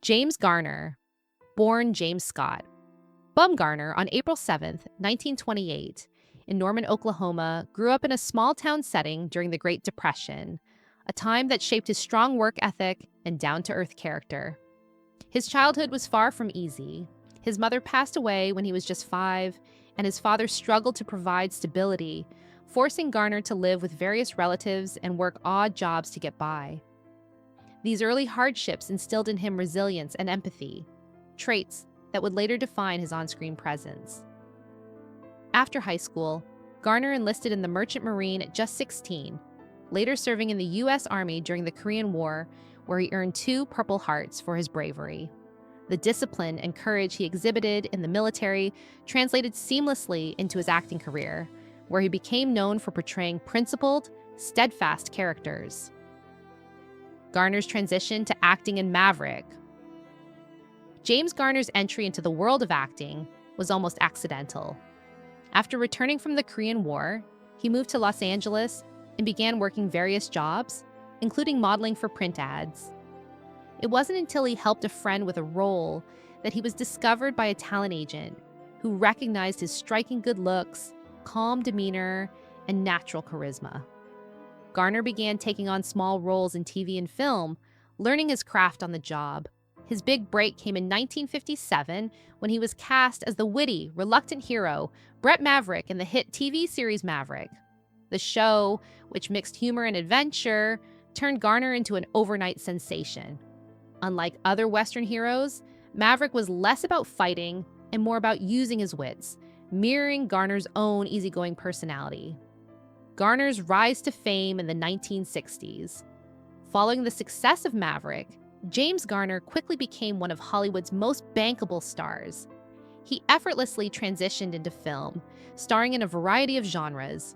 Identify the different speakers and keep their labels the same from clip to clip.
Speaker 1: James Garner, born James Scott, Garner on April 7, 1928, in Norman, Oklahoma, grew up in a small-town setting during the Great Depression, a time that shaped his strong work ethic and down-to-earth character. His childhood was far from easy. His mother passed away when he was just 5, and his father struggled to provide stability, forcing Garner to live with various relatives and work odd jobs to get by. These early hardships instilled in him resilience and empathy, traits that would later define his on-screen presence. After high school, Garner enlisted in the Merchant Marine at just 16, later serving in the U.S. Army during the Korean War, where he earned 2 Purple Hearts for his bravery. The discipline and courage he exhibited in the military translated seamlessly into his acting career, where he became known for portraying principled, steadfast characters. Garner's transition to acting in Maverick. James Garner's entry into the world of acting was almost accidental. After returning from the Korean War, he moved to Los Angeles and began working various jobs, including modeling for print ads. It wasn't until he helped a friend with a role that he was discovered by a talent agent who recognized his striking good looks, calm demeanor, and natural charisma. Garner began taking on small roles in TV and film, learning his craft on the job. His big break came in 1957 when he was cast as the witty, reluctant hero, Bret Maverick, in the hit TV series Maverick. The show, which mixed humor and adventure, turned Garner into an overnight sensation. Unlike other Western heroes, Maverick was less about fighting and more about using his wits, mirroring Garner's own easygoing personality. Garner's rise to fame in the 1960s. Following the success of Maverick, James Garner quickly became one of Hollywood's most bankable stars. He effortlessly transitioned into film, starring in a variety of genres,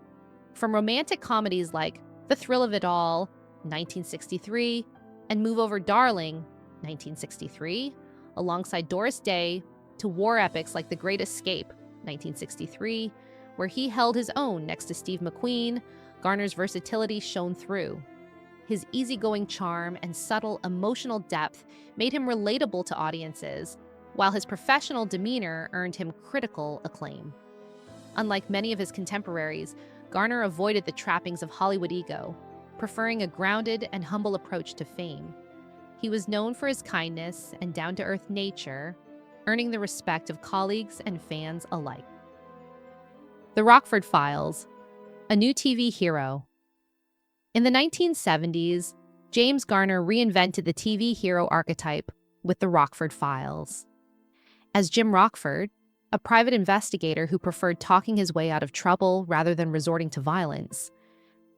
Speaker 1: from romantic comedies like The Thrill of It All, 1963, and Move Over Darling, 1963, alongside Doris Day, to war epics like The Great Escape, 1963, where he held his own next to Steve McQueen. Garner's versatility shone through. His easygoing charm and subtle emotional depth made him relatable to audiences, while his professional demeanor earned him critical acclaim. Unlike many of his contemporaries, Garner avoided the trappings of Hollywood ego, preferring a grounded and humble approach to fame. He was known for his kindness and down-to-earth nature, earning the respect of colleagues and fans alike. The Rockford Files, a new TV hero. In the 1970s, James Garner reinvented the TV hero archetype with the Rockford Files. As Jim Rockford, a private investigator who preferred talking his way out of trouble rather than resorting to violence,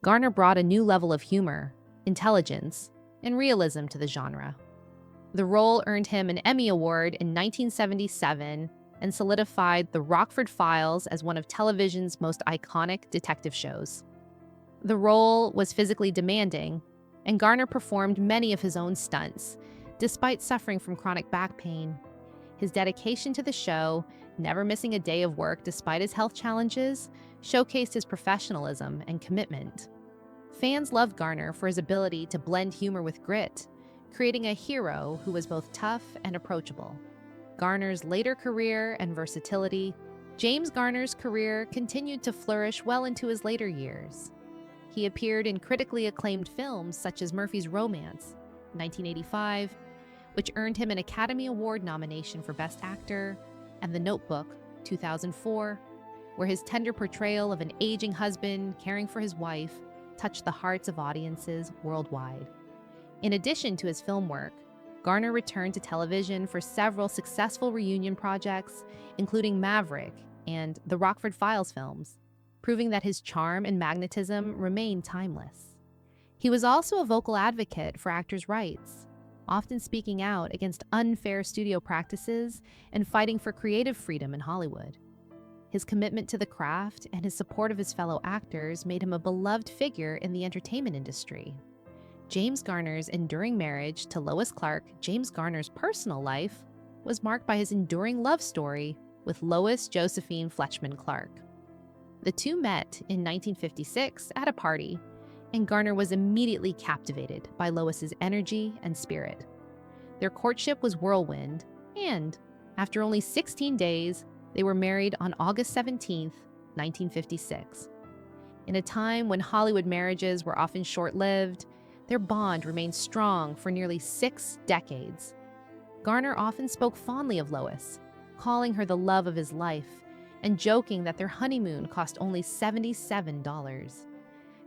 Speaker 1: Garner brought a new level of humor, intelligence, and realism to the genre. The role earned him an Emmy Award in 1977 and solidified the Rockford Files as one of television's most iconic detective shows. The role was physically demanding, and Garner performed many of his own stunts, despite suffering from chronic back pain. His dedication to the show, never missing a day of work despite his health challenges, showcased his professionalism and commitment. Fans loved Garner for his ability to blend humor with grit, creating a hero who was both tough and approachable. Garner's later career and versatility. James Garner's career continued to flourish well into his later years. He appeared in critically acclaimed films such as Murphy's Romance, 1985, which earned him an Academy Award nomination for Best Actor, and The Notebook, 2004, where his tender portrayal of an aging husband caring for his wife touched the hearts of audiences worldwide. In addition to his film work, Garner returned to television for several successful reunion projects, including Maverick and the Rockford Files films, proving that his charm and magnetism remained timeless. He was also a vocal advocate for actors' rights, often speaking out against unfair studio practices and fighting for creative freedom in Hollywood. His commitment to the craft and his support of his fellow actors made him a beloved figure in the entertainment industry. James Garner's enduring marriage to Lois Clark, James Garner's personal life, was marked by his enduring love story with Lois Josephine Fletchman Clark. The two met in 1956 at a party, and Garner was immediately captivated by Lois's energy and spirit. Their courtship was whirlwind, and after only 16 days, they were married on August 17th, 1956. In a time when Hollywood marriages were often short-lived, their bond remained strong for nearly 6 decades. Garner often spoke fondly of Lois, calling her the love of his life and joking that their honeymoon cost only $77.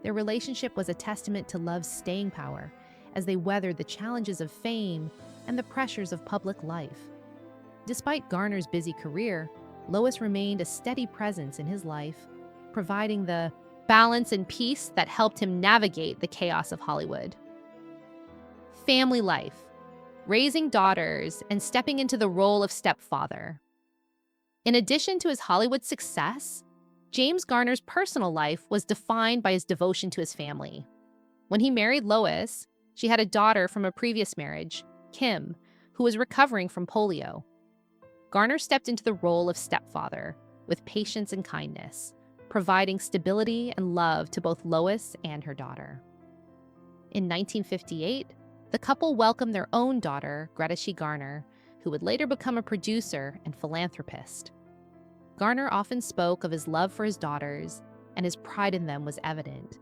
Speaker 1: Their relationship was a testament to love's staying power as they weathered the challenges of fame and the pressures of public life. Despite Garner's busy career, Lois remained a steady presence in his life, providing the balance and peace that helped him navigate the chaos of Hollywood. Family life, raising daughters, and stepping into the role of stepfather. In addition to his Hollywood success, James Garner's personal life was defined by his devotion to his family. When he married Lois, she had a daughter from a previous marriage, Kim, who was recovering from polio. Garner stepped into the role of stepfather with patience and kindness, providing stability and love to both Lois and her daughter. In 1958, the couple welcomed their own daughter, Greta Garner, who would later become a producer and philanthropist. Garner often spoke of his love for his daughters, and his pride in them was evident.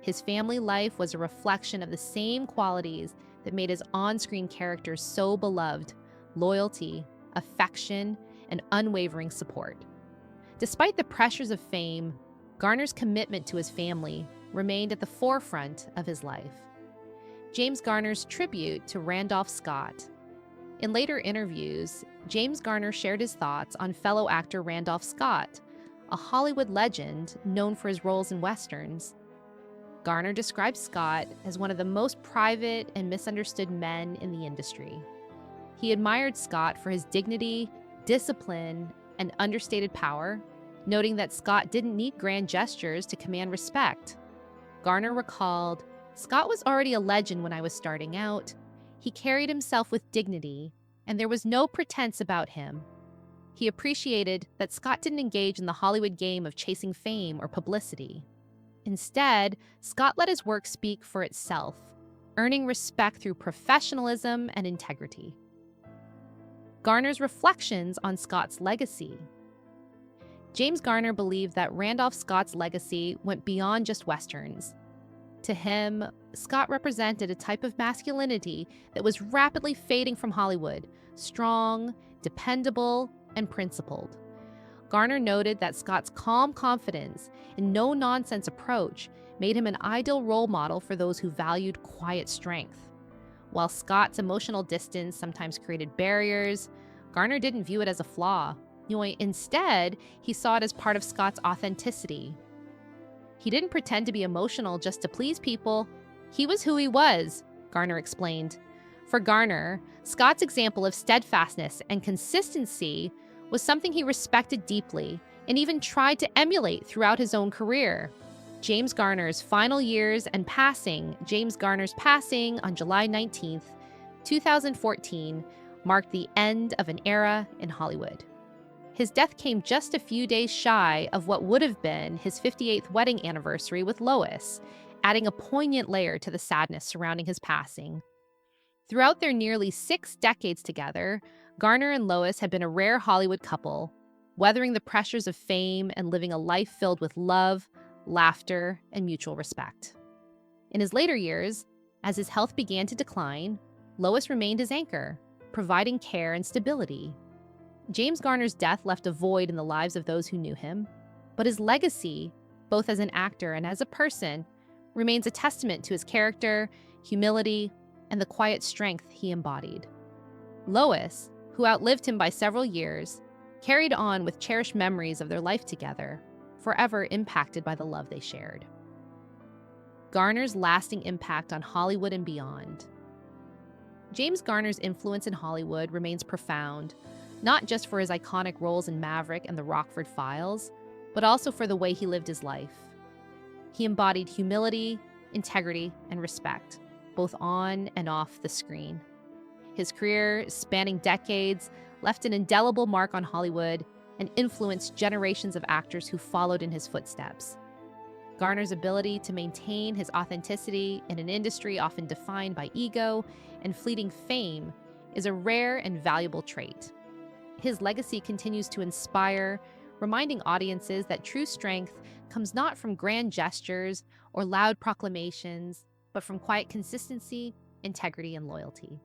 Speaker 1: His family life was a reflection of the same qualities that made his on-screen characters so beloved: loyalty, affection, and unwavering support. Despite the pressures of fame, Garner's commitment to his family remained at the forefront of his life. James Garner's tribute to Randolph Scott. In later interviews, James Garner shared his thoughts on fellow actor Randolph Scott, a Hollywood legend known for his roles in westerns. Garner described Scott as one of the most private and misunderstood men in the industry. He admired Scott for his dignity, discipline, and understated power, noting that Scott didn't need grand gestures to command respect. Garner recalled, "Scott was already a legend when I was starting out. He carried himself with dignity, and there was no pretense about him. He appreciated that Scott didn't engage in the Hollywood game of chasing fame or publicity. Instead, Scott let his work speak for itself, earning respect through professionalism and integrity." Garner's reflections on Scott's legacy. James Garner believed that Randolph Scott's legacy went beyond just westerns. To him, Scott represented a type of masculinity that was rapidly fading from Hollywood: strong, dependable, and principled. Garner noted that Scott's calm confidence and no-nonsense approach made him an ideal role model for those who valued quiet strength. While Scott's emotional distance sometimes created barriers, Garner didn't view it as a flaw. Instead, he saw it as part of Scott's authenticity. He didn't pretend to be emotional just to please people. He was who he was, Garner explained. For Garner, Scott's example of steadfastness and consistency was something he respected deeply and even tried to emulate throughout his own career. James Garner's final years and passing. James Garner's passing on July 19th, 2014, marked the end of an era in Hollywood. His death came just a few days shy of what would have been his 58th wedding anniversary with Lois, adding a poignant layer to the sadness surrounding his passing. Throughout their nearly 6 decades together, Garner and Lois had been a rare Hollywood couple, weathering the pressures of fame and living a life filled with love, laughter, and mutual respect. In his later years, as his health began to decline, Lois remained his anchor, providing care and stability. James Garner's death left a void in the lives of those who knew him, but his legacy, both as an actor and as a person, remains a testament to his character, humility, and the quiet strength he embodied. Lois, who outlived him by several years, carried on with cherished memories of their life together, forever impacted by the love they shared. Garner's lasting impact on Hollywood and beyond. James Garner's influence in Hollywood remains profound, not just for his iconic roles in Maverick and the Rockford Files, but also for the way he lived his life. He embodied humility, integrity, and respect, both on and off the screen. His career, spanning decades, left an indelible mark on Hollywood and influenced generations of actors who followed in his footsteps. Garner's ability to maintain his authenticity in an industry often defined by ego and fleeting fame is a rare and valuable trait. His legacy continues to inspire, reminding audiences that true strength comes not from grand gestures or loud proclamations, but from quiet consistency, integrity, and loyalty.